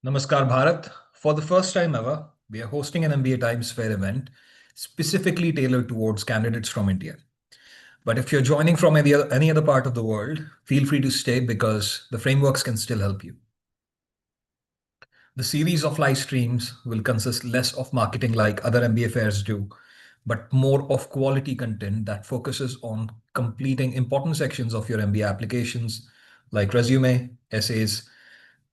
Namaskar Bharat. For the first time ever, we are hosting an MBA Times Fair event specifically tailored towards candidates from India. But if you're joining from any other part of the world, feel free to stay because the frameworks can still help you. The series of live streams will consist less of marketing like other MBA fairs do, but more of quality content that focuses on completing important sections of your MBA applications like resume, essays,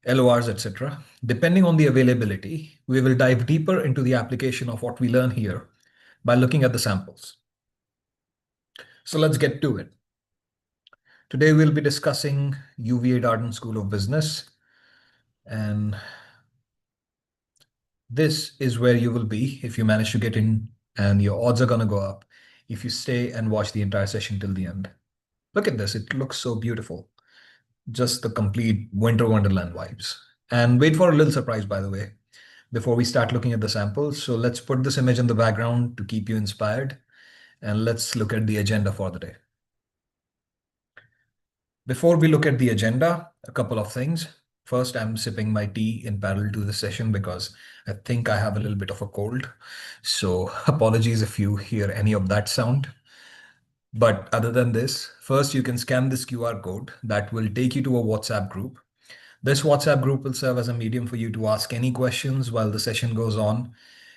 LORs, etc. Depending on the availability, we will dive deeper into the application of what we learn here by looking at the samples. So let's get to it. Today we'll be discussing UVA Darden School of Business, and this is where you will be if you manage to get in, and your odds are going to go up if you stay and watch the entire session till the end. Look at this, it looks so beautiful. Just the complete winter wonderland vibes. And wait for a little surprise, by the way, before we start looking at the samples. So let's put this image in the background to keep you inspired. And let's look at the agenda for the day. Before we look at the agenda, a couple of things. First, I'm sipping my tea in parallel to the session because I think I have a little bit of a cold. So apologies if you hear any of that sound. But other than this, first you can scan this QR code that will take you to a WhatsApp group. This WhatsApp group will serve as a medium for you to ask any questions while the session goes on.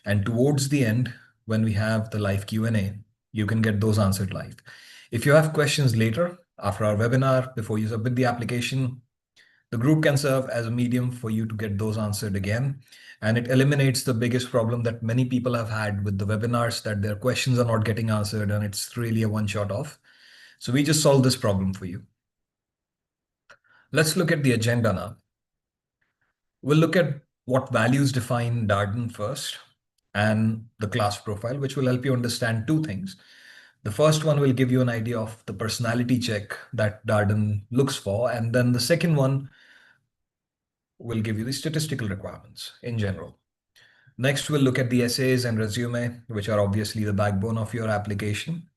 And towards the end, when we have the live Q&A, you can get those answered live. If you have questions later, after our webinar, before you submit the application, the group can serve as a medium for you to get those answered again. And it eliminates the biggest problem that many people have had with the webinars, that their questions are not getting answered and it's really a one-shot off. So we just solved this problem for you. Let's look at the agenda now. We'll look at what values define Darden first and the class profile, which will help you understand two things. The first one will give you an idea of the personality check that Darden looks for. And then the second one will give you the statistical requirements in general. Next, we'll look at the essays and resume, which are obviously the backbone of your application.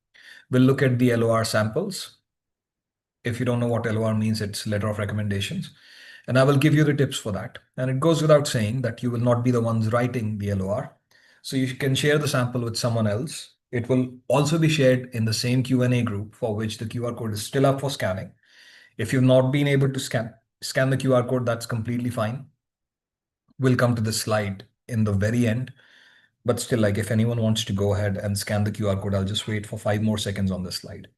We'll look at the LOR samples. If you don't know what LOR means, it's letter of recommendations. And I will give you the tips for that. And it goes without saying that you will not be the ones writing the LOR. So you can share the sample with someone else. It will also be shared in the same Q&A group for which the QR code is still up for scanning. If you've not been able to scan the QR code, that's completely fine. We'll come to the slide in the very end. But still, like if anyone wants to go ahead and scan the QR code, I'll just wait for 5 more seconds on this slide.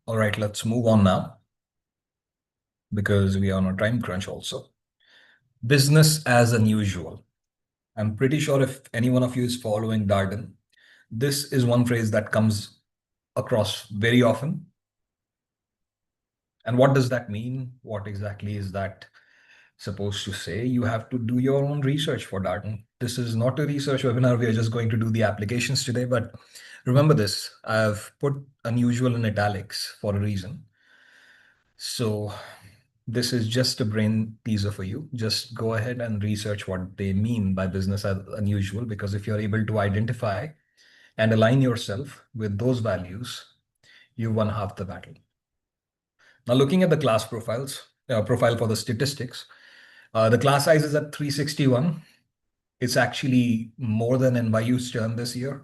All right, let's move on now because we are on a time crunch also. Business as unusual. I'm pretty sure if any one of you is following Darden, this is one phrase that comes across very often. And what does that mean? What exactly is that supposed to say? You have to do your own research for Darden. This is not a research webinar. We are just going to do the applications today. But remember this, I've put unusual in italics for a reason. So this is just a brain teaser for you. Just go ahead and research what they mean by business as unusual, because if you're able to identify and align yourself with those values, you won half the battle. Now, looking at the class profile for the statistics, the class size is at 361. It's actually more than NYU's term this year.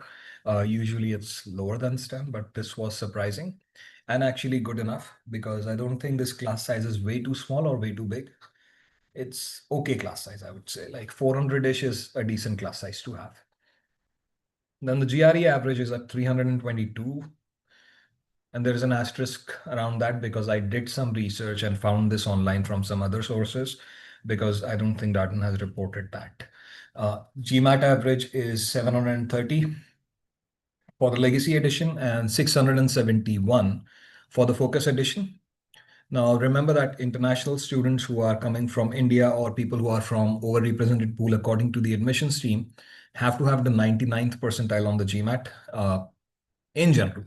Usually it's lower than STEM, but this was surprising and actually good enough because I don't think this class size is way too small or way too big. It's okay class size, I would say. Like 400-ish is a decent class size to have. Then the GRE average is at 322. And there is an asterisk around that because I did some research and found this online from some other sources because I don't think Darden has reported that. GMAT average is 730 for the Legacy Edition and 671 for the Focus Edition. Now, remember that international students who are coming from India or people who are from overrepresented pool according to the admissions team have to have the 99th percentile on the GMAT in general.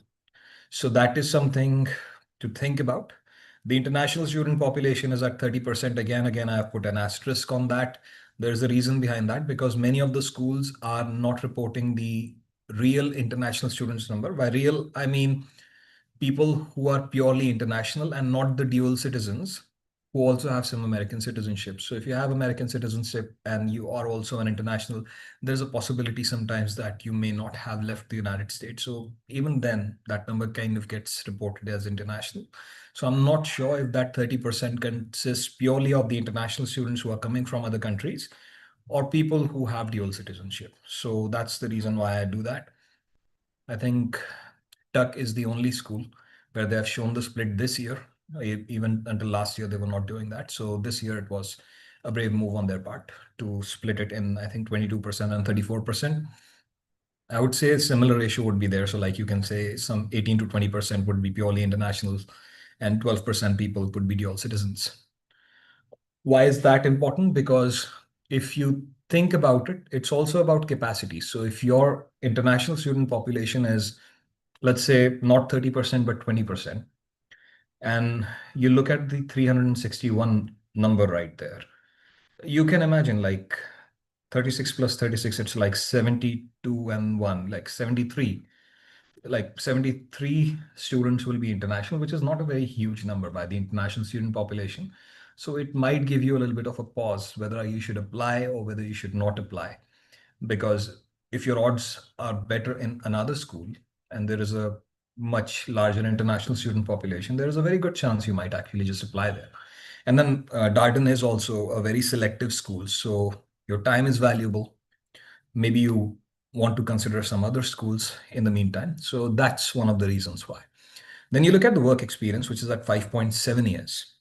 So that is something to think about. The international student population is at 30%. Again, I have put an asterisk on that. There's a reason behind that because many of the schools are not reporting the real international students number. By real, I mean people who are purely international and not the dual citizens who also have some American citizenship. So if you have American citizenship and you are also an international, there's a possibility sometimes that you may not have left the United States. So even then, that number kind of gets reported as international. So I'm not sure if that 30% consists purely of the international students who are coming from other countries or people who have dual citizenship. So that's the reason why I do that. I think Tuck is the only school where they have shown the split this year. Even until last year, they were not doing that. So this year it was a brave move on their part to split it in, I think, 22% and 34%. I would say a similar ratio would be there. So like you can say some 18 to 20% would be purely internationals and 12% people would be dual citizens. Why is that important? Because if you think about it, it's also about capacity. So if your international student population is, let's say, not 30%, but 20%, and you look at the 361 number right there, you can imagine like 36 plus 36, it's like 72 and 1, like 73. Like 73 students will be international, which is not a very huge number by the international student population. So it might give you a little bit of a pause whether you should apply or whether you should not apply. Because if your odds are better in another school and there is a much larger international student population, there is a very good chance you might actually just apply there. And then Darden is also a very selective school. So your time is valuable. Maybe you want to consider some other schools in the meantime. So that's one of the reasons why. Then you look at the work experience, which is at 5.7 years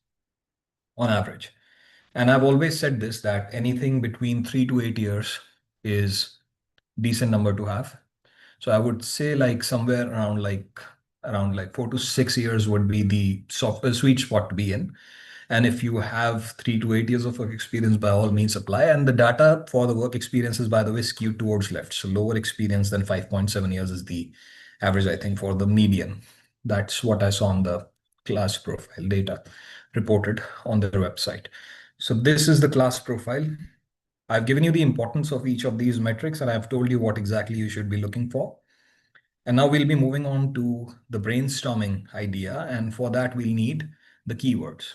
on average. And I've always said this, that anything between 3 to 8 years is decent number to have. So I would say like somewhere around like 4 to 6 years would be the sweet spot to be in. And if you have 3 to 8 years of work experience, by all means apply. And the data for the work experience is, by the way, skewed towards left. So lower experience than 5.7 years is the average, I think, for the median. That's what I saw on the class profile data reported on their website. So this is the class profile. I've given you the importance of each of these metrics, and I've told you what exactly you should be looking for. And now we'll be moving on to the brainstorming idea. And for that, we'll need the keywords.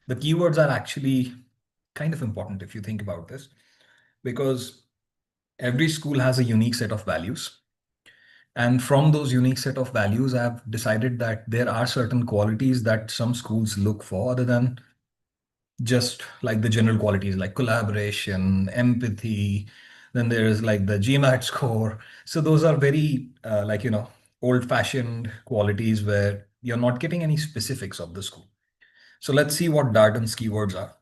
The keywords are actually kind of important if you think about this, because every school has a unique set of values. And from those unique set of values, I've decided that there are certain qualities that some schools look for other than just like the general qualities like collaboration, empathy. Then there is like the GMAT score. So those are very old-fashioned qualities where you're not getting any specifics of the school. So let's see what Darden's keywords are.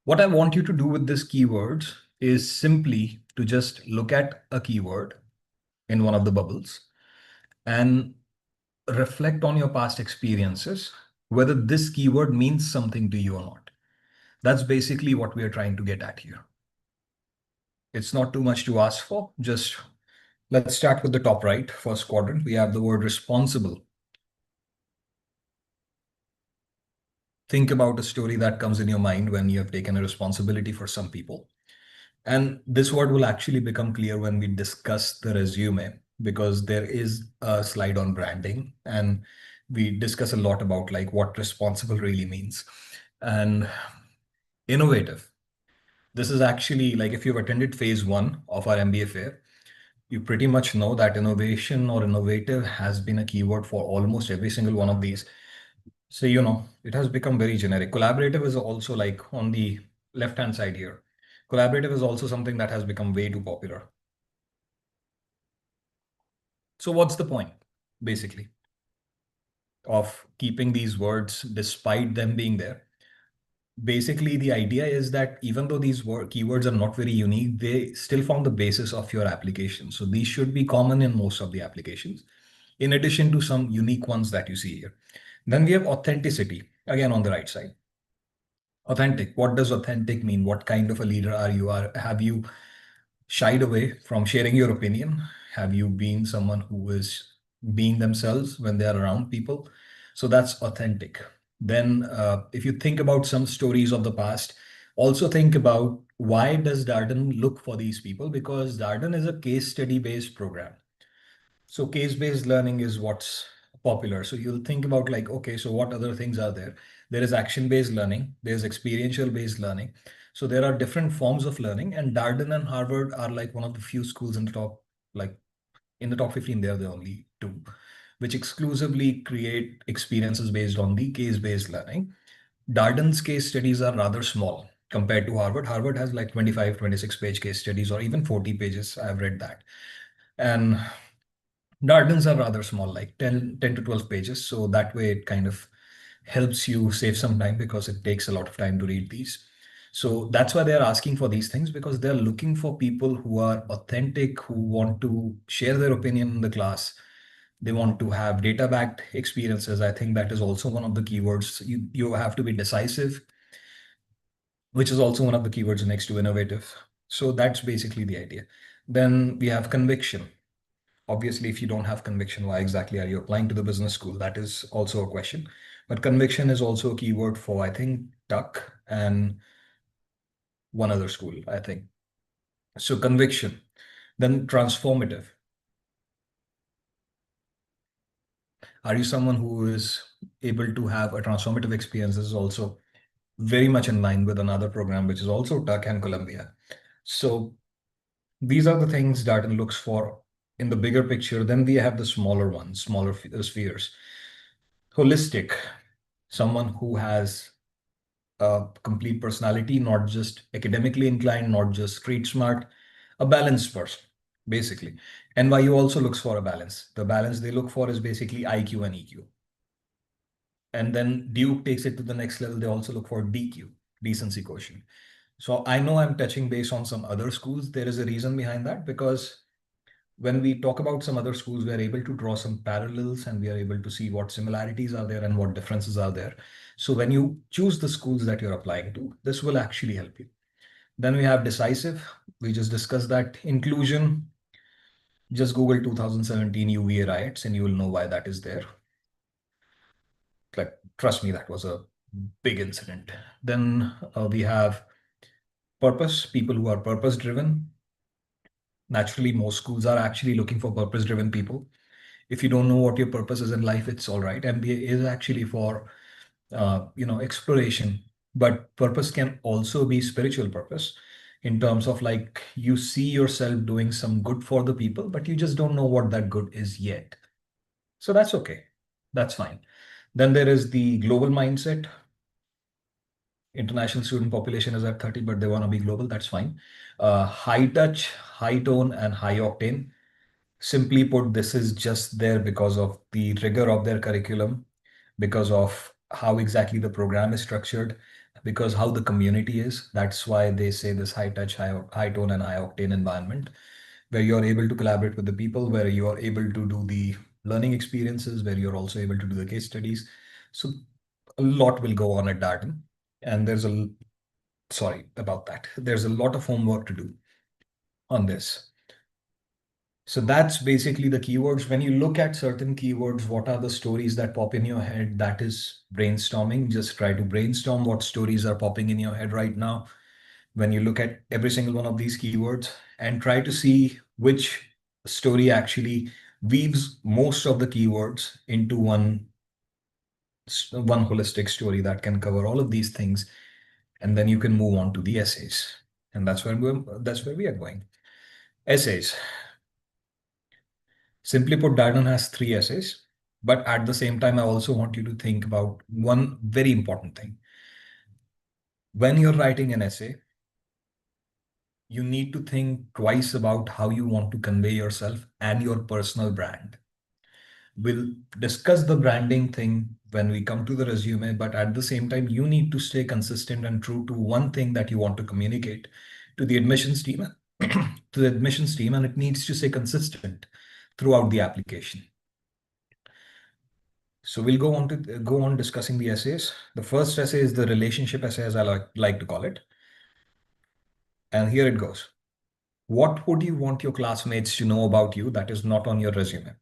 What I want you to do with these keywords is simply to just look at a keyword in one of the bubbles and reflect on your past experiences, whether this keyword means something to you or not. That's basically what we are trying to get at here. It's not too much to ask for. Just let's start with the top right, first quadrant. We have the word responsible. Think about a story that comes in your mind when you have taken a responsibility for some people. And this word will actually become clear when we discuss the resume, because there is a slide on branding and we discuss a lot about like what responsible really means. And innovative. This is actually like if you've attended phase 1 of our MBA fair, you pretty much know that innovation or innovative has been a keyword for almost every single one of these. So, it has become very generic. Collaborative is also like on the left-hand side here. Collaborative is also something that has become way too popular. So what's the point, basically, of keeping these words despite them being there? Basically, the idea is that even though these keywords are not very unique, they still form the basis of your application. So these should be common in most of the applications, in addition to some unique ones that you see here. Then we have authenticity, again on the right side. Authentic. What does authentic mean? What kind of a leader are you? Have you shied away from sharing your opinion? Have you been someone who is being themselves when they are around people? So that's authentic. Then if you think about some stories of the past, Also think about, why does Darden look for these people? Because Darden is a case study based program. So case-based learning is what's popular. So you'll think about like, okay, so what other things are there? There is action-based learning, there's experiential-based learning. So there are different forms of learning, and Darden and Harvard are like one of the few schools in the top, like in the top 15, they're the only two, which exclusively create experiences based on the case-based learning. Darden's case studies are rather small compared to Harvard. Harvard has like 25, 26 page case studies, or even 40 pages. I've read that. And Darden's are rather small, like 10 to 12 pages. So that way it kind of helps you save some time, because it takes a lot of time to read these. So that's why they're asking for these things, because they're looking for people who are authentic, who want to share their opinion in the class. They want to have data backed experiences. I think that is also one of the keywords. You have to be decisive, which is also one of the keywords next to innovative. So that's basically the idea. Then we have conviction. Obviously, if you don't have conviction, why exactly are you applying to the business school? That is also a question. But conviction is also a keyword for, I think, Tuck and one other school, I think. So conviction. Then transformative. Are you someone who is able to have a transformative experience? This is also very much in line with another program, which is also Tuck and Columbia. So these are the things Darden looks for in the bigger picture. Then we have the smaller ones, smaller spheres. Holistic, someone who has a complete personality, not just academically inclined, not just street smart, a balanced person, basically. NYU also looks for a balance. The balance they look for is basically IQ and EQ. And then Duke takes it to the next level. They also look for DQ, decency quotient. So I know I'm touching base on some other schools. There is a reason behind that, because when we talk about some other schools, we are able to draw some parallels, and we are able to see what similarities are there and what differences are there. So when you choose the schools that you're applying to, this will actually help you. Then we have decisive. We just discussed that. Inclusion, just Google 2017 UVA riots and you will know why that is there. Like, trust me, that was a big incident. Then we have purpose, people who are purpose driven. Naturally, most schools are actually looking for purpose driven people. If you don't know what your purpose is in life, it's all right. MBA is actually for exploration, but purpose can also be spiritual purpose, in terms of like, you see yourself doing some good for the people, but you just don't know what that good is yet. So that's okay. That's fine. Then there is the global mindset. International student population is at 30, but they want to be global. That's fine. High touch, high tone, and high octane. Simply put, this is just there because of the rigor of their curriculum, because of how exactly the program is structured, because how the community is. That's why they say this high touch, high tone, and high octane environment, where you're able to collaborate with the people, where you are able to do the learning experiences, where you're also able to do the case studies. So a lot will go on at Darden. And sorry about that. There's a lot of homework to do on this. So that's basically the keywords. When you look at certain keywords, what are the stories that pop in your head? That is brainstorming. Just try to brainstorm what stories are popping in your head right now when you look at every single one of these keywords, and try to see which story actually weaves most of the keywords into one holistic story that can cover all of these things. And then you can move on to the essays. And that's where we are going. Essays. Simply put, Darden has three essays, but at the same time, I also want you to think about one very important thing. When you're writing an essay, you need to think twice about how you want to convey yourself and your personal brand. We'll discuss the branding thing when we come to the resume, but at the same time, you need to stay consistent and true to one thing that you want to communicate to the admissions team, and it needs to stay consistent throughout the application. So we'll go on discussing the essays. The first essay is the relationship essay, as I like to call it. And here it goes. What would you want your classmates to know about you that is not on your resume?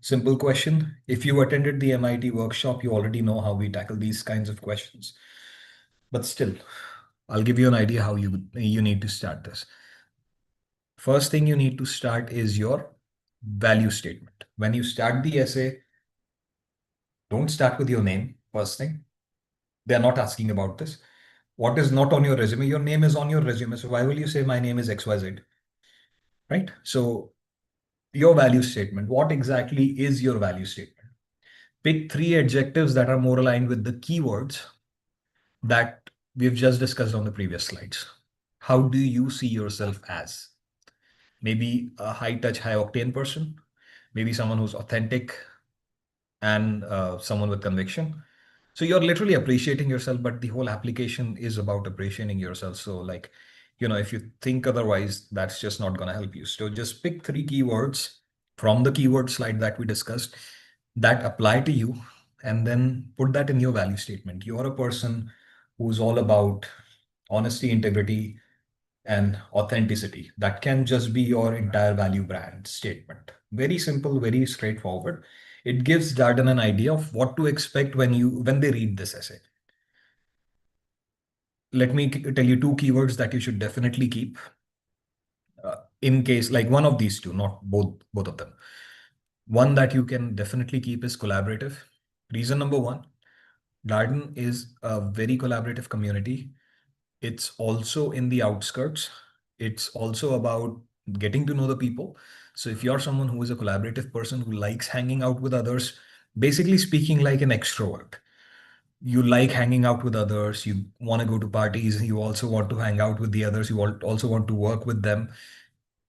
Simple question. If you attended the MIT workshop, you already know how we tackle these kinds of questions. But still, I'll give you an idea how you need to start this. First thing you need to start is your value statement. When you start the essay, don't start with your name, first thing. They're not asking about this. What is not on your resume? Your name is on your resume. So why will you say my name is XYZ? Right? So your value statement. What exactly is your value statement? Pick three adjectives that are more aligned with the keywords that we've just discussed on the previous slides. How do you see yourself as? Maybe a high touch, high octane person, maybe someone who's authentic and someone with conviction. So you're literally appreciating yourself, but the whole application is about appreciating yourself. So, like, if you think otherwise, that's just not going to help you. So just pick three keywords from the keyword slide that we discussed that apply to you, and then put that in your value statement. You're a person who's all about honesty, integrity, and authenticity. That can just be your entire value brand statement. Very simple, very straightforward. It gives Darden an idea of what to expect when they read this essay. Let me tell you two keywords that you should definitely keep in case, like one of these two, not both of them. One that you can definitely keep is collaborative. Reason number one, Darden is a very collaborative community. It's also in the outskirts. It's also about getting to know the people. So if you're someone who is a collaborative person who likes hanging out with others, basically speaking like an extrovert, you like hanging out with others, you want to go to parties, you also want to hang out with the others, also want to work with them.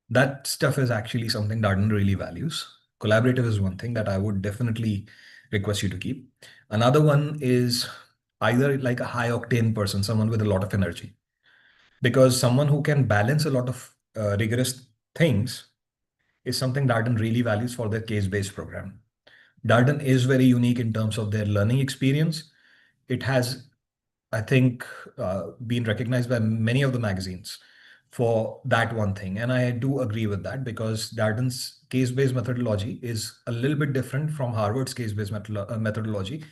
That stuff is actually something Darden really values. Collaborative is one thing that I would definitely request you to keep. Another one is either like a high octane person, someone with a lot of energy, because someone who can balance a lot of rigorous things is something Darden really values for their case-based program. Darden is very unique in terms of their learning experience. It has, I think, been recognized by many of the magazines for that one thing. And I do agree with that because Darden's case-based methodology is a little bit different from Harvard's case-based methodology,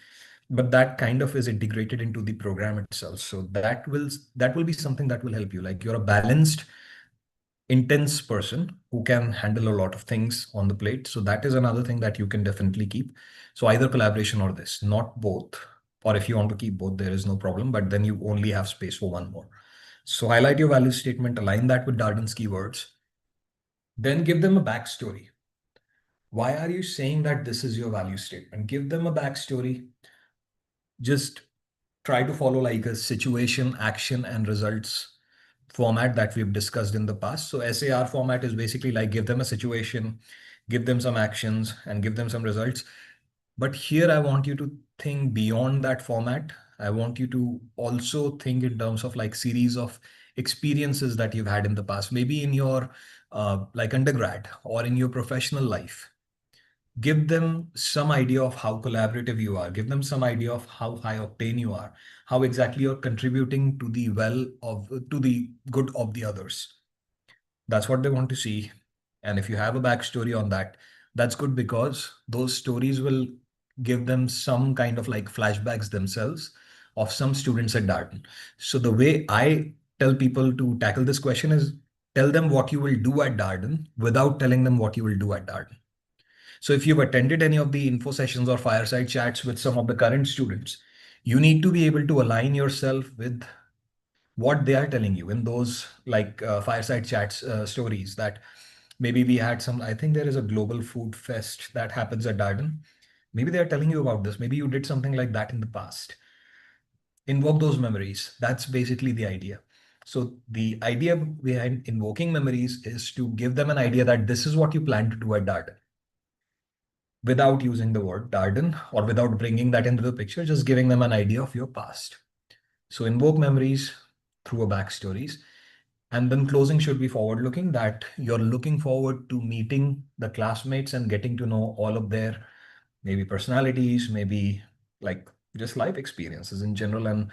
but that kind of is integrated into the program itself. So that will be something that will help you. Like, you're a balanced, intense person who can handle a lot of things on the plate. So that is another thing that you can definitely keep. So either collaboration or this, not both. Or if you want to keep both, there is no problem, but then you only have space for one more. So highlight your value statement, align that with Darden's keywords, then give them a backstory. Why are you saying that this is your value statement? Give them a backstory. Just try to follow like a situation, action, and results format that we've discussed in the past. So SAR format is basically like give them a situation, give them some actions, and give them some results. But here I want you to think beyond that format. I want you to also think in terms of like series of experiences that you've had in the past, maybe in your like undergrad or in your professional life. Give them some idea of how collaborative you are. Give them some idea of how high octane you are, how exactly you're contributing to the good of the others. That's what they want to see. And if you have a backstory on that, that's good because those stories will give them some kind of like flashbacks themselves of some students at Darden. So the way I tell people to tackle this question is tell them what you will do at Darden without telling them what you will do at Darden. So if you've attended any of the info sessions or fireside chats with some of the current students, you need to be able to align yourself with what they are telling you in those like fireside chats stories that maybe we had some. I think there is a global food fest that happens at Darden. Maybe they are telling you about this. Maybe you did something like that in the past. Invoke those memories. That's basically the idea. So the idea behind invoking memories is to give them an idea that this is what you plan to do at Darden without using the word Darden or without bringing that into the picture, just giving them an idea of your past. So invoke memories through a backstories. And then closing should be forward looking, that you're looking forward to meeting the classmates and getting to know all of their maybe personalities, maybe like just life experiences in general. And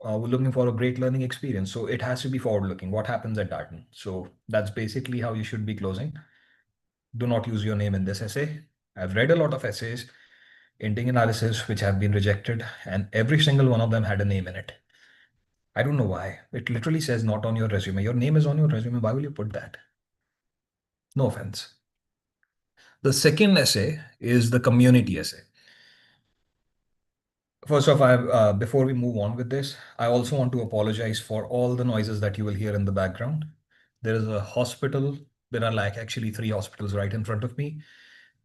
we're looking for a great learning experience. So it has to be forward looking. What happens at Darden? So that's basically how you should be closing. Do not use your name in this essay. I've read a lot of essays, ending analysis, which have been rejected, and every single one of them had a name in it. I don't know why. It literally says not on your resume. Your name is on your resume. Why will you put that? No offense. The second essay is the community essay. First off, before we move on with this, I also want to apologize for all the noises that you will hear in the background. There is a hospital. There are like actually three hospitals right in front of me,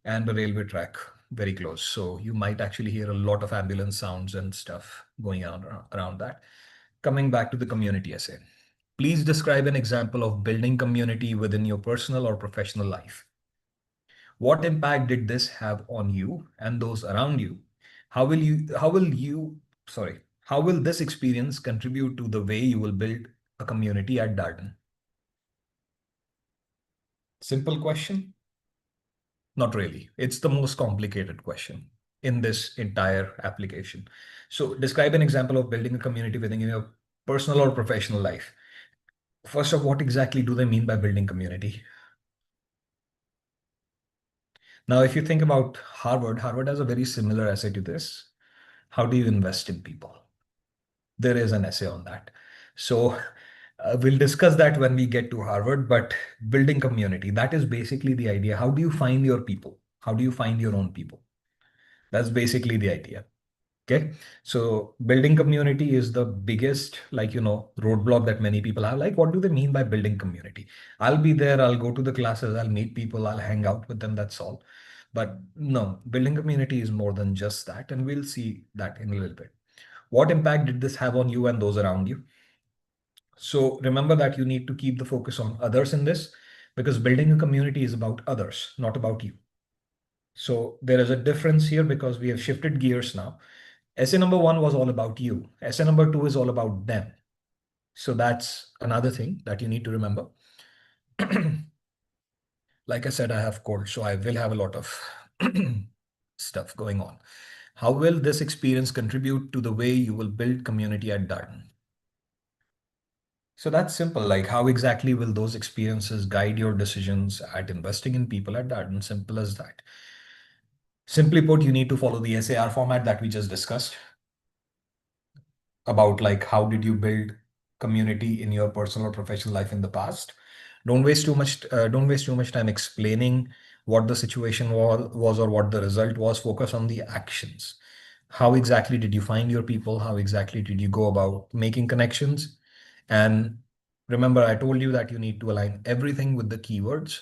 and a railway track very close. So you might actually hear a lot of ambulance sounds and stuff going on around that. Coming back to the community essay, please describe an example of building community within your personal or professional life. What impact did this have on you and those around you? How will this experience contribute to the way you will build a community at Darden? Simple question? Not really. It's the most complicated question in this entire application. So describe an example of building a community within your personal or professional life. First of, what exactly do they mean by building community? Now, if you think about Harvard has a very similar essay to this. How do you invest in people? There is an essay on that. So we'll discuss that when we get to Harvard, but building community, that is basically the idea. How do you find your people? How do you find your own people? That's basically the idea. Okay. So building community is the biggest, roadblock that many people have. Like, what do they mean by building community? I'll be there, I'll go to the classes, I'll meet people, I'll hang out with them. That's all. But no, building community is more than just that. And we'll see that in a little bit. What impact did this have on you and those around you? So remember that you need to keep the focus on others in this, because building a community is about others, not about you. So there is a difference here because we have shifted gears now. Essay number one was all about you. Essay number two is all about them. So that's another thing that you need to remember. Like I said, I have cold, so I will have a lot of stuff going on. How will this experience contribute to the way you will build community at Darden? So that's simple. Like, how exactly will those experiences guide your decisions at investing in people at Darden? Simple as that. Simply put, you need to follow the SAR format that we just discussed about, like, how did you build community in your personal or professional life in the past. Don't waste too much time explaining what the situation was or what the result was. Focus on the actions. How exactly did you find your people? How exactly did you go about making connections? And remember, I told you that you need to align everything with the keywords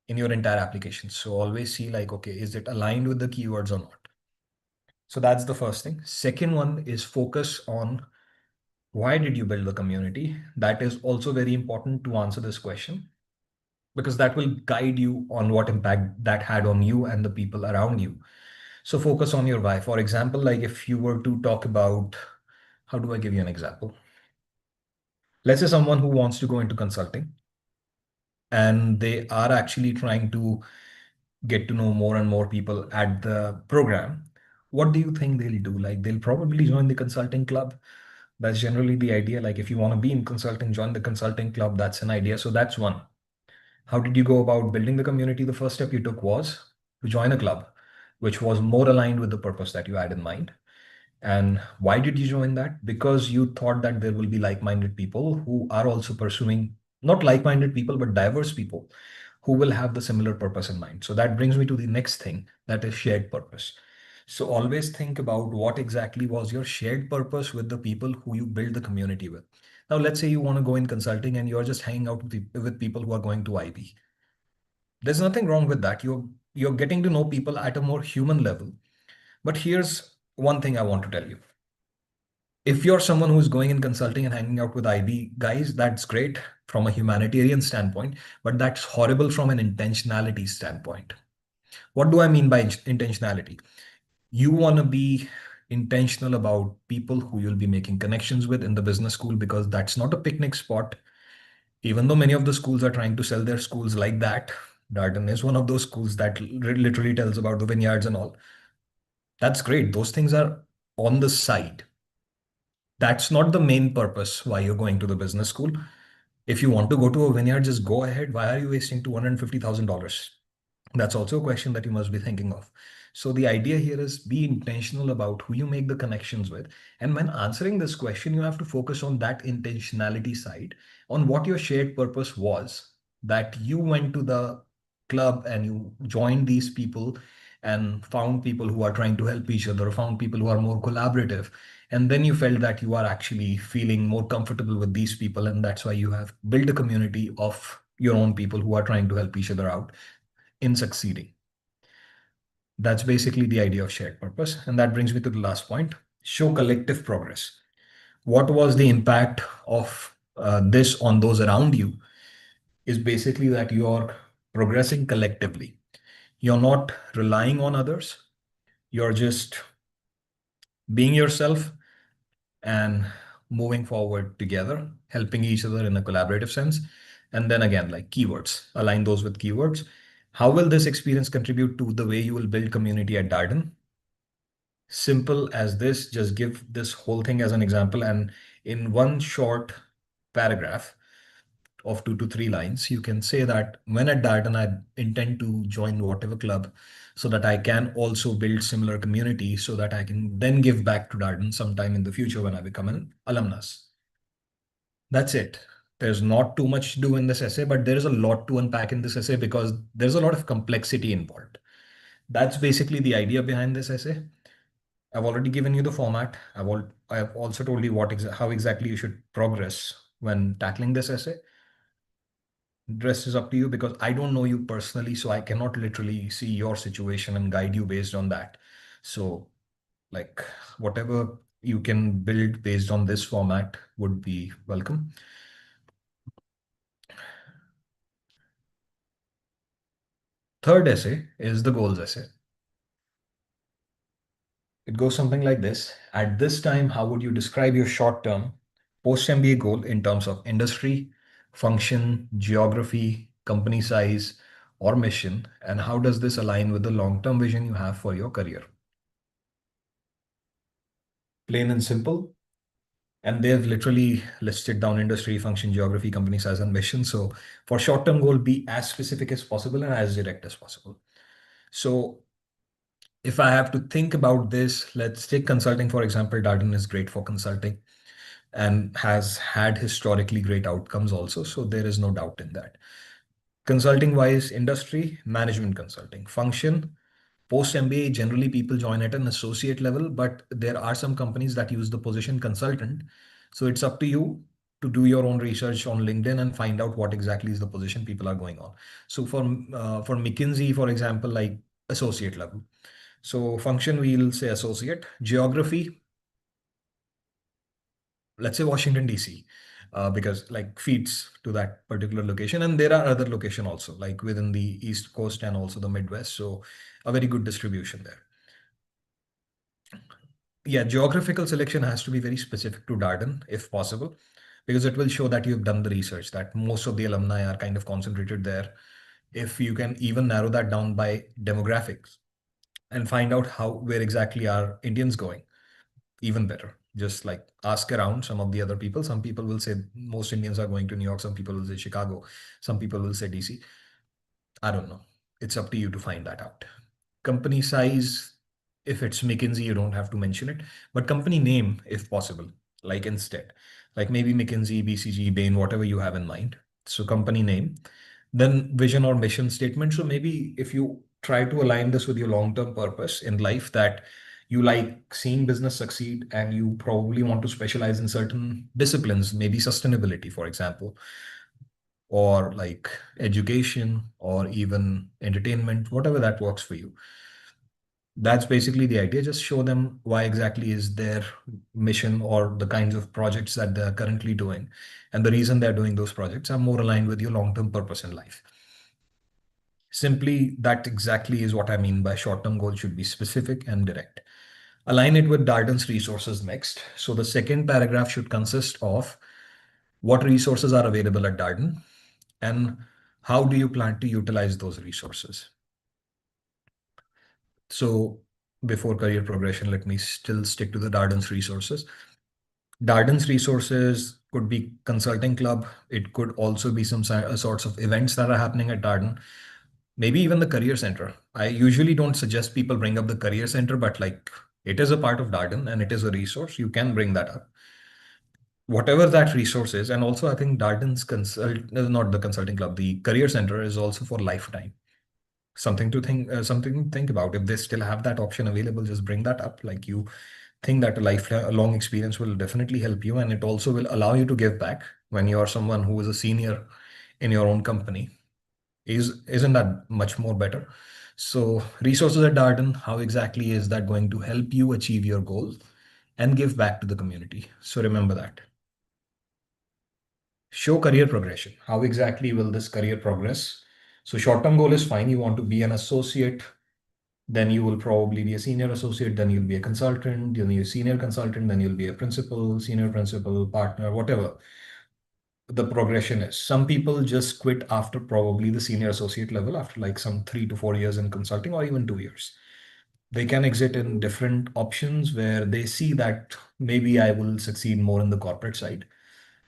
in your entire application. So always see, like, okay, is it aligned with the keywords or not? So that's the first thing. Second one is focus on why did you build the community? That is also very important to answer this question, because that will guide you on what impact that had on you and the people around you. So focus on your why. For example, like if you were to talk about, how do I give you an example? Let's say someone who wants to go into consulting and they are actually trying to get to know more and more people at the program. What do you think they'll do? Like, they'll probably join the consulting club. That's generally the idea. Like, if you want to be in consulting, join the consulting club. That's an idea. So that's one. How did you go about building the community? The first step you took was to join a club, which was more aligned with the purpose that you had in mind. And why did you join that? Because you thought that there will be like-minded people who are also pursuing, not like-minded people, but diverse people who will have the similar purpose in mind. So that brings me to the next thing, that is shared purpose. So always think about what exactly was your shared purpose with the people who you build the community with. Now, let's say you want to go in consulting and you're just hanging out with people who are going to IB. There's nothing wrong with that. You're getting to know people at a more human level. But here's one thing I want to tell you. If you're someone who's going in consulting and hanging out with IB guys, that's great from a humanitarian standpoint, but that's horrible from an intentionality standpoint. What do I mean by intentionality? You want to be intentional about people who you'll be making connections with in the business school, because that's not a picnic spot. Even though many of the schools are trying to sell their schools like that, Darden is one of those schools that literally tells about the vineyards and all. That's great. Those things are on the side. That's not the main purpose why you're going to the business school. If you want to go to a vineyard, just go ahead. Why are you wasting $250,000? That's also a question that you must be thinking of. So the idea here is be intentional about who you make the connections with. And when answering this question, you have to focus on that intentionality side, on what your shared purpose was, that you went to the club and you joined these people and found people who are trying to help each other, found people who are more collaborative. And then you felt that you are actually feeling more comfortable with these people. And that's why you have built a community of your own people who are trying to help each other out in succeeding. That's basically the idea of shared purpose. And that brings me to the last point: show collective progress. What was the impact of this on those around you? Is basically that you're progressing collectively. You're not relying on others, you're just being yourself and moving forward together, helping each other in a collaborative sense. And then again, like keywords, align those with keywords. How will this experience contribute to the way you will build community at Darden? Simple as this, just give this whole thing as an example. And in one short paragraph of 2 to 3 lines, you can say that when at Darden, I intend to join whatever club so that I can also build similar community so that I can then give back to Darden sometime in the future when I become an alumnus. That's it. There's not too much to do in this essay, but there is a lot to unpack in this essay because there's a lot of complexity involved. That's basically the idea behind this essay. I've already given you the format. I've also told you how exactly you should progress when tackling this essay. The rest is up to you because I don't know you personally, so I cannot literally see your situation and guide you based on that. So, like, whatever you can build based on this format would be welcome. Third essay is the goals essay. It goes something like this. At this time, how would you describe your short-term post-MBA goal in terms of industry, function, geography, company size, or mission? And how does this align with the long-term vision you have for your career? Plain and simple. And they've literally listed down industry, function, geography, company size, and mission. So for short-term goal, be as specific as possible and as direct as possible. So if I have to think about this, let's take consulting, for example. Darden is great for consulting and has had historically great outcomes also. So there is no doubt in that. Consulting wise, industry, management consulting, function, post MBA, generally people join at an associate level, but there are some companies that use the position consultant. So it's up to you to do your own research on LinkedIn and find out what exactly is the position people are going on. So for McKinsey, for example, like associate level. So function, we'll say associate. Geography, let's say Washington DC, because like feeds to that particular location, and there are other location also like within the East Coast and also the Midwest. So a very good distribution there. Yeah, geographical selection has to be very specific to Darden if possible, because it will show that you've done the research, that most of the alumni are kind of concentrated there. If you can even narrow that down by demographics and find out how where exactly are Indians going, even better. Just like ask around some of the other people. Some people will say most Indians are going to New York. Some people will say Chicago. Some people will say DC. I don't know. It's up to you to find that out. Company size, if it's McKinsey, you don't have to mention it, but company name, if possible, like instead, like maybe McKinsey, BCG, Bain, whatever you have in mind. So company name, then vision or mission statement. So maybe if you try to align this with your long-term purpose in life, that you like seeing business succeed and you probably want to specialize in certain disciplines, maybe sustainability, for example, or like education or even entertainment, whatever that works for you. That's basically the idea. Just show them why exactly is their mission or the kinds of projects that they're currently doing. And the reason they're doing those projects are more aligned with your long-term purpose in life. Simply, that exactly is what I mean by short-term goals should be specific and direct. Align it with Darden's resources next. So the second paragraph should consist of what resources are available at Darden and how do you plan to utilize those resources. So before career progression, let me still stick to the Darden's resources. Darden's resources could be consulting club. It could also be some sorts of events that are happening at Darden. Maybe even the career center. I usually don't suggest people bring up the career center, but like it is a part of Darden and it is a resource. You can bring that up, whatever that resource is. And also, I think Darden's not the consulting club, the career center is also for lifetime. Something to think about. If they still have that option available, just bring that up. Like you think that a lifelong experience will definitely help you, and it also will allow you to give back when you are someone who is a senior in your own company. Isn't that much more better? So resources at Darden, how exactly is that going to help you achieve your goals and give back to the community? So remember that. Show career progression. How exactly will this career progress? So short-term goal is fine. You want to be an associate, then you will probably be a senior associate, then you'll be a consultant, then you're a senior consultant, then you'll be a principal, senior principal, partner, whatever the progression is. Some people just quit after probably the senior associate level after like some 3 to 4 years in consulting or even 2 years. They can exit in different options where they see that maybe I will succeed more in the corporate side.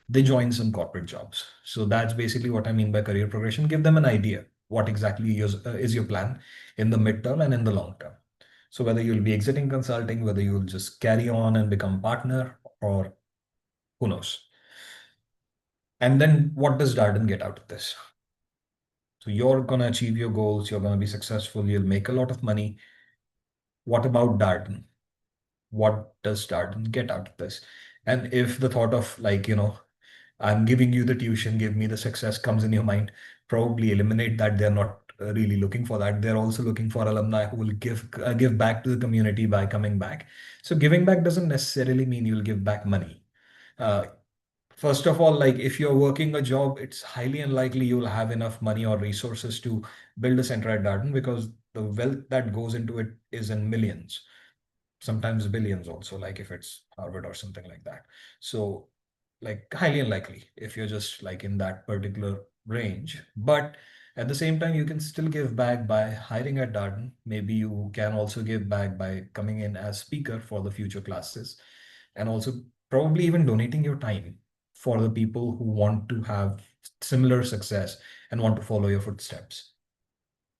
They join some corporate jobs. So that's basically what I mean by career progression. Give them an idea what exactly is your plan in the midterm and in the long term. So whether you'll be exiting consulting, whether you'll just carry on and become partner, or who knows. And then what does Darden get out of this? So you're going to achieve your goals, you're going to be successful, you'll make a lot of money. What about Darden? What does Darden get out of this? And if the thought of like, I'm giving you the tuition, give me the success comes in your mind, probably eliminate that. They're not really looking for that. They're also looking for alumni who will give back to the community by coming back. So giving back doesn't necessarily mean you'll give back money. Uh, First of all, like if you're working a job, it's highly unlikely you'll have enough money or resources to build a center at Darden because the wealth that goes into it is in millions, sometimes billions also, like if it's Harvard or something like that. So like highly unlikely if you're just like in that particular range. But at the same time, you can still give back by hiring at Darden. Maybe you can also give back by coming in as speaker for the future classes, and also probably even donating your time for the people who want to have similar success and want to follow your footsteps.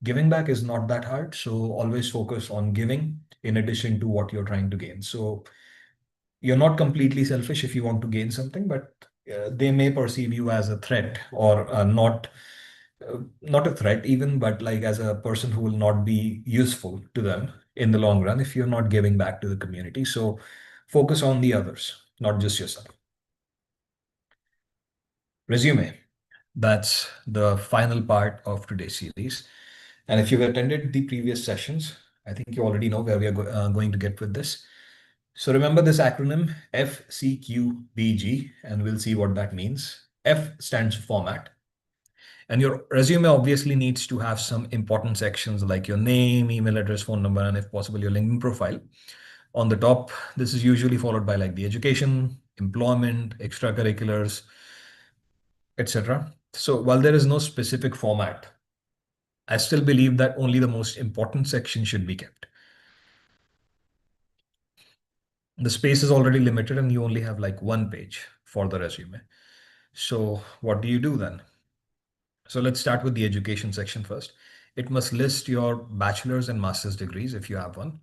Giving back is not that hard, so always focus on giving in addition to what you're trying to gain. So you're not completely selfish if you want to gain something, but they may perceive you as a threat, or not a threat even, but like as a person who will not be useful to them in the long run if you're not giving back to the community. So focus on the others, not just yourself. Resume. That's the final part of today's series. And if you've attended the previous sessions, I think you already know where we are going to get with this. So remember this acronym FCQBG, and we'll see what that means. F stands for format. And your resume obviously needs to have some important sections like your name, email address, phone number, and if possible, your LinkedIn profile. On the top, this is usually followed by like the education, employment, extracurriculars, etc. So while there is no specific format, I still believe that only the most important section should be kept. The space is already limited and you only have like one page for the resume. So what do you do then? So let's start with the education section first. It must list your bachelor's and master's degrees if you have one,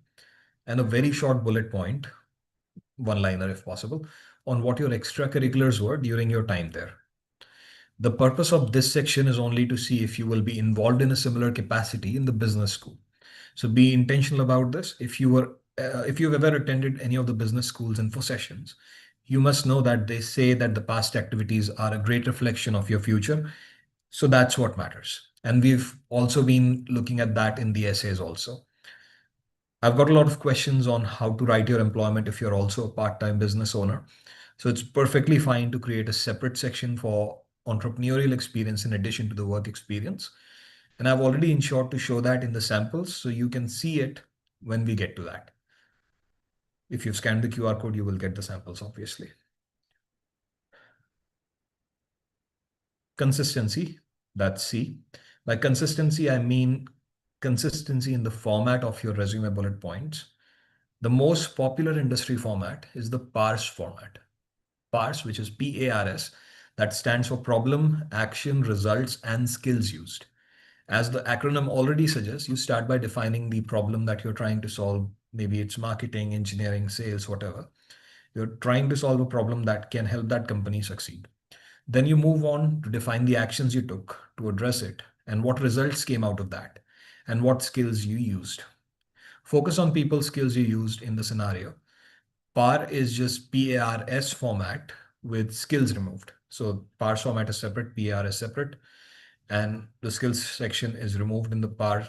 and a very short bullet point, one liner if possible, on what your extracurriculars were during your time there. The purpose of this section is only to see if you will be involved in a similar capacity in the business school. So be intentional about this. If you've ever attended any of the business schools info sessions, you must know that they say that the past activities are a great reflection of your future. So that's what matters. And we've also been looking at that in the essays also. I've got a lot of questions on how to write your employment if you're also a part-time business owner. So it's perfectly fine to create a separate section for entrepreneurial experience in addition to the work experience. And I've already ensured to show that in the samples so you can see it when we get to that. If you've scanned the QR code, you will get the samples, obviously. Consistency, that's C. By consistency, I mean consistency in the format of your resume bullet points. The most popular industry format is the PARS format. PARS, which is PARS, that stands for problem, action, results, and skills used. As the acronym already suggests, you start by defining the problem that you're trying to solve. Maybe it's marketing, engineering, sales, whatever. You're trying to solve a problem that can help that company succeed. Then you move on to define the actions you took to address it and what results came out of that and what skills you used. Focus on people skills you used in the scenario. PAR is just PARS format with skills removed. So PARS format is separate, PAR is separate, and the skills section is removed in the PAR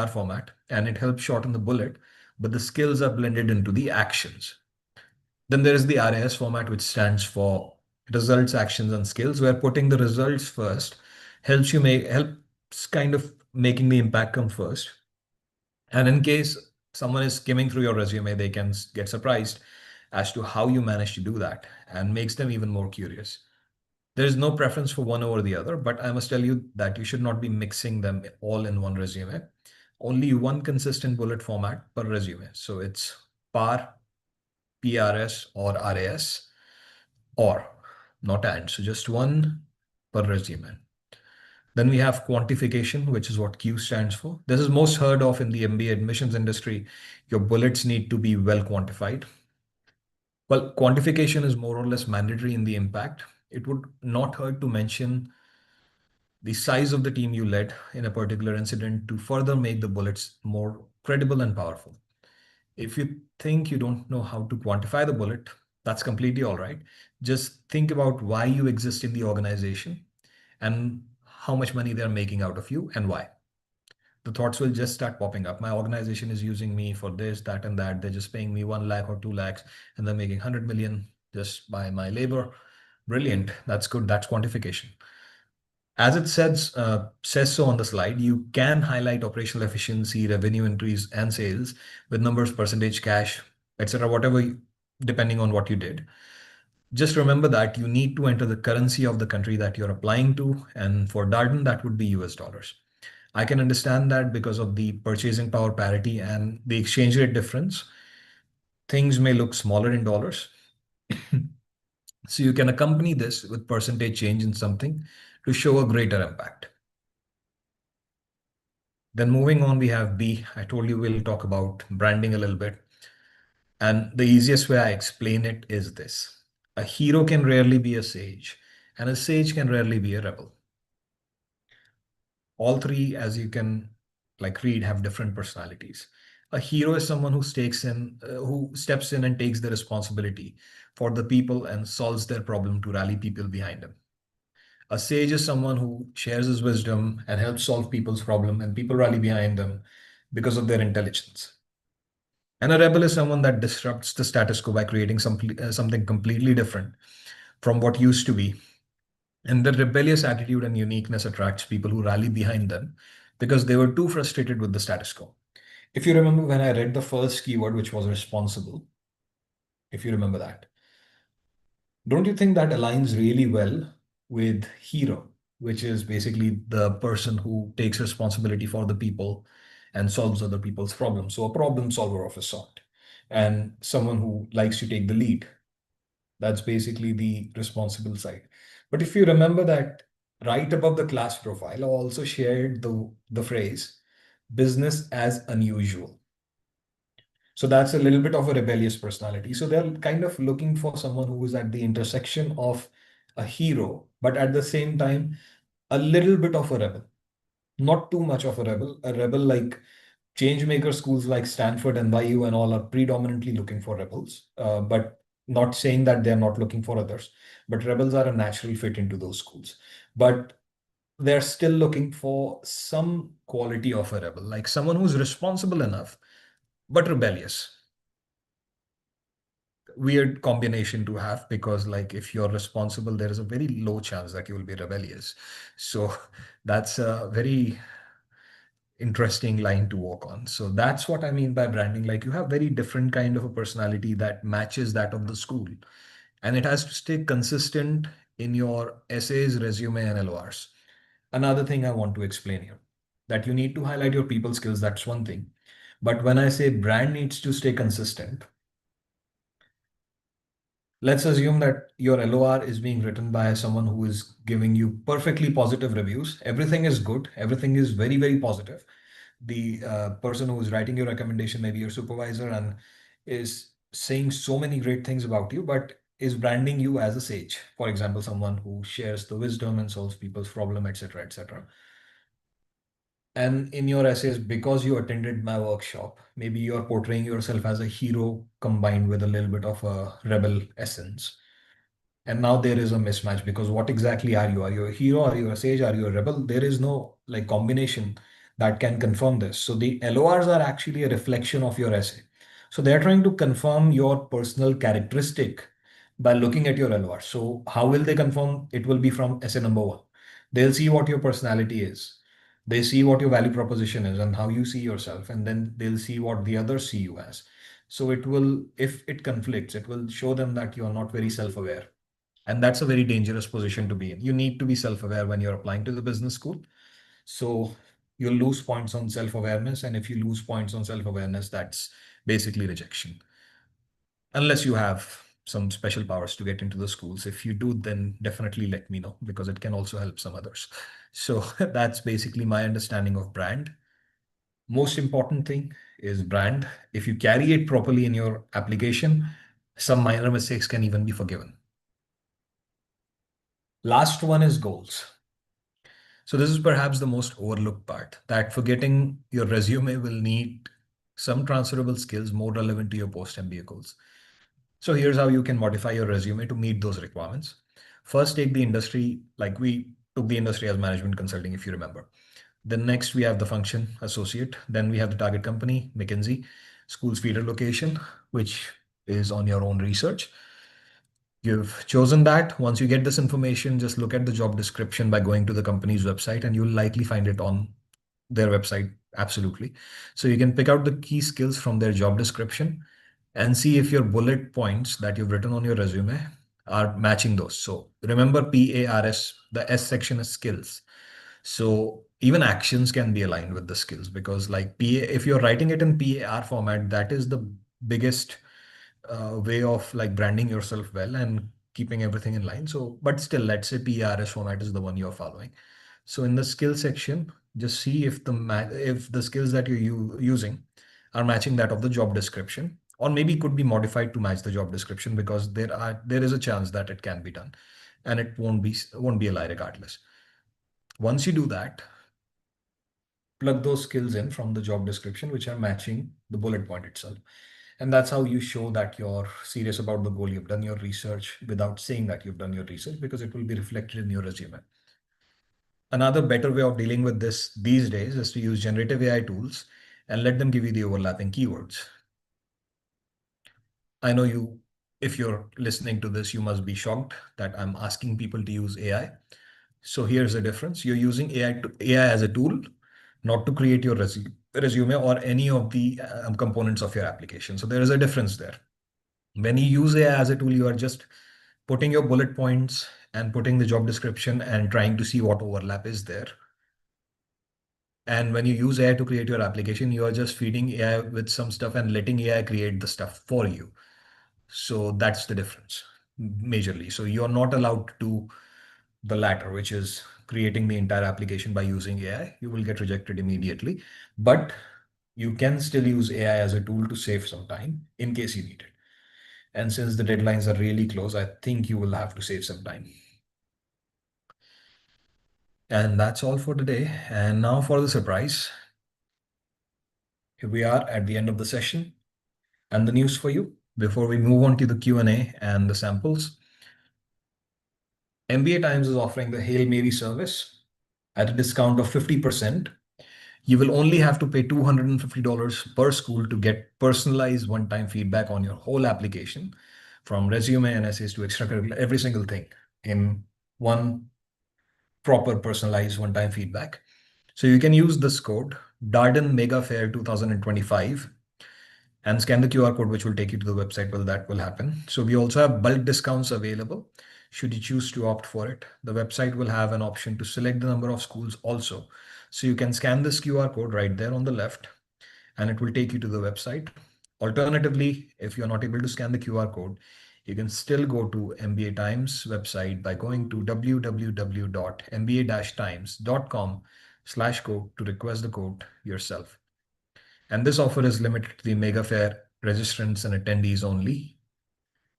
format, and it helps shorten the bullet, but the skills are blended into the actions. Then there is the RAS format, which stands for results, actions, and skills, where putting the results first helps kind of making the impact come first. And in case someone is skimming through your resume, they can get surprised as to how you managed to do that and makes them even more curious. There is no preference for one over the other, but I must tell you that you should not be mixing them all in one resume. Only one consistent bullet format per resume. So it's PAR, PRS, or RAS, or not and. So just one per resume. Then we have quantification, which is what Q stands for. This is most heard of in the MBA admissions industry. Your bullets need to be well quantified. Well, quantification is more or less mandatory in the impact. It would not hurt to mention the size of the team you led in a particular incident to further make the bullets more credible and powerful. If you think you don't know how to quantify the bullet, that's completely all right. Just think about why you exist in the organization and how much money they're making out of you and why. The thoughts will just start popping up. My organization is using me for this, that, and that. They're just paying me 1 lakh or 2 lakhs, and they're making 100 million just by my labor. Brilliant. That's good. That's quantification. As it says so on the slide, you can highlight operational efficiency, revenue increase, and sales with numbers, percentage, cash, etc., whatever, depending on what you did. Just remember that you need to enter the currency of the country that you're applying to. And for Darden, that would be US dollars. I can understand that because of the purchasing power parity and the exchange rate difference, things may look smaller in dollars. So you can accompany this with percentage change in something to show a greater impact. Then moving on, we have B. I told you we'll talk about branding a little bit. And the easiest way I explain it is this. A hero can rarely be a sage, and a sage can rarely be a rebel. All three, as you can read, have different personalities. A hero is someone who steps in and takes the responsibility for the people and solves their problem to rally people behind him. A sage is someone who shares his wisdom and helps solve people's problem, and people rally behind them because of their intelligence. And a rebel is someone that disrupts the status quo by creating something completely different from what used to be. And the rebellious attitude and uniqueness attracts people who rally behind them because they were too frustrated with the status quo. If you remember when I read the first keyword, which was responsible, if you remember that, don't you think that aligns really well with hero, which is basically the person who takes responsibility for the people and solves other people's problems? So a problem solver of a sort, and someone who likes to take the lead. That's basically the responsible side. But if you remember that right above the class profile, I also shared the phrase business as unusual. So that's a little bit of a rebellious personality. So they're kind of looking for someone who is at the intersection of a hero, but at the same time, a little bit of a rebel. Not too much of a rebel like change maker schools like Stanford and YU and all are predominantly looking for rebels, but not saying that they're not looking for others. But rebels are a natural fit into those schools. But they're still looking for some quality of a rebel, like someone who's responsible enough, but rebellious. Weird combination to have because if you're responsible, there is a very low chance that you will be rebellious. So that's a very interesting line to walk on. So that's what I mean by branding. Like you have very different kind of a personality that matches that of the school. And it has to stay consistent in your essays, resume, and LORs. Another thing I want to explain here, that you need to highlight your people skills. That's one thing. But when I say brand needs to stay consistent, Let's assume that your LOR is being written by someone who is giving you perfectly positive reviews. Everything is good. Everything is very, very positive. The person who is writing your recommendation, maybe your supervisor, and is saying so many great things about you, but is branding you as a sage. For example, someone who shares the wisdom and solves people's problem, etc., etc. And in your essays, because you attended my workshop, maybe you're portraying yourself as a hero combined with a little bit of a rebel essence. And now there is a mismatch because what exactly are you? Are you a hero? Are you a sage? Are you a rebel? There is no like combination that can confirm this. So the LORs are actually a reflection of your essay. So they're trying to confirm your personal characteristic by looking at your LOR. So how will they confirm? It will be from essay number one. They'll see what your personality is. They see what your value proposition is and how you see yourself, and then they'll see what the others see you as. So it will, if it conflicts, it will show them that you are not very self-aware, and that's a very dangerous position to be in. You need to be self-aware when you're applying to the business school. So you'll lose points on self-awareness. And if you lose points on self-awareness, that's basically rejection. Unless you have some special powers to get into the schools. If you do, then definitely let me know because it can also help some others. So that's basically my understanding of brand. Most important thing is brand. If you carry it properly in your application, some minor mistakes can even be forgiven. Last one is goals. So this is perhaps the most overlooked part, that forgetting your resume will need some transferable skills more relevant to your post MBA goals. So here's how you can modify your resume to meet those requirements. First, take the industry, like we took the industry as management consulting, if you remember. Then next we have the function associate. Then we have the target company, McKinsey, school's feeder location, which is on your own research. You've chosen that. Once you get this information, just look at the job description by going to the company's website, and you'll likely find it on their website. Absolutely. So you can pick out the key skills from their job description and see if your bullet points that you've written on your resume are matching those. So remember PARS, the S section is skills. So even actions can be aligned with the skills, because like PA, if you're writing it in PAR format, that is the biggest way of like branding yourself well and keeping everything in line. So, but still, let's say PRS format is the one you're following. So in the skill section, just see if if the skills that you're using are matching that of the job description, or maybe could be modified to match the job description, because there is a chance that it can be done, and it won't be a lie regardless. Once you do that, plug those skills in from the job description which are matching the bullet point itself. And that's how you show that you're serious about the goal. You've done your research without saying that you've done your research, because it will be reflected in your resume. Another better way of dealing with this these days is to use generative AI tools and let them give you the overlapping keywords. I know if you're listening to this, you must be shocked that I'm asking people to use AI. So here's the difference. You're using AI as a tool, not to create your resume or any of the components of your application. So there is a difference there. When you use AI as a tool, you are just putting your bullet points and putting the job description and trying to see what overlap is there. And when you use AI to create your application, you are just feeding AI with some stuff and letting AI create the stuff for you. So that's the difference majorly. So you're not allowed to do the latter, which is creating the entire application by using AI. You will get rejected immediately, but you can still use AI as a tool to save some time in case you need it. And since the deadlines are really close, I think you will have to save some time. And that's all for today. And now for the surprise. Here we are at the end of the session and the news for you. Before we move on to the Q&A and the samples, MBA Times is offering the Hail Mary service at a discount of 50%. You will only have to pay $250 per school to get personalized one-time feedback on your whole application, from resume and essays to extracurricular, every single thing in one proper personalized one-time feedback. So you can use this code Darden Mega Fair 2025 and scan the QR code, which will take you to the website. Well, that will happen. So we also have bulk discounts available should you choose to opt for it. The website will have an option to select the number of schools also. So you can scan this QR code right there on the left, and it will take you to the website. Alternatively, if you're not able to scan the QR code, You can still go to MBA Times website by going to www.mba-times.com/code to request the code yourself. And this offer is limited to the Mega Fair registrants and attendees only.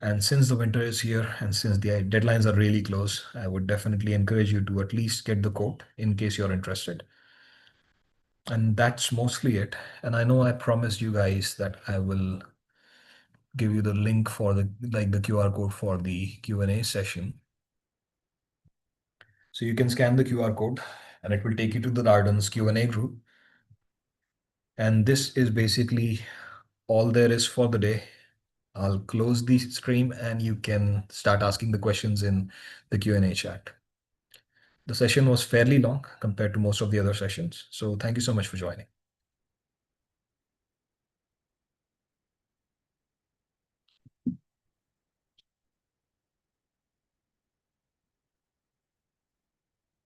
And since the winter is here and since the deadlines are really close, I would definitely encourage you to at least get the code in case you're interested. And that's mostly it. And I know I promised you guys that I will give you the link for the QR code for the Q&A session. So you can scan the QR code and it will take you to the Darden's Q&A group. And this is basically all there is for the day. I'll close the stream and you can start asking the questions in the Q&A chat. The session was fairly long compared to most of the other sessions. So thank you so much for joining.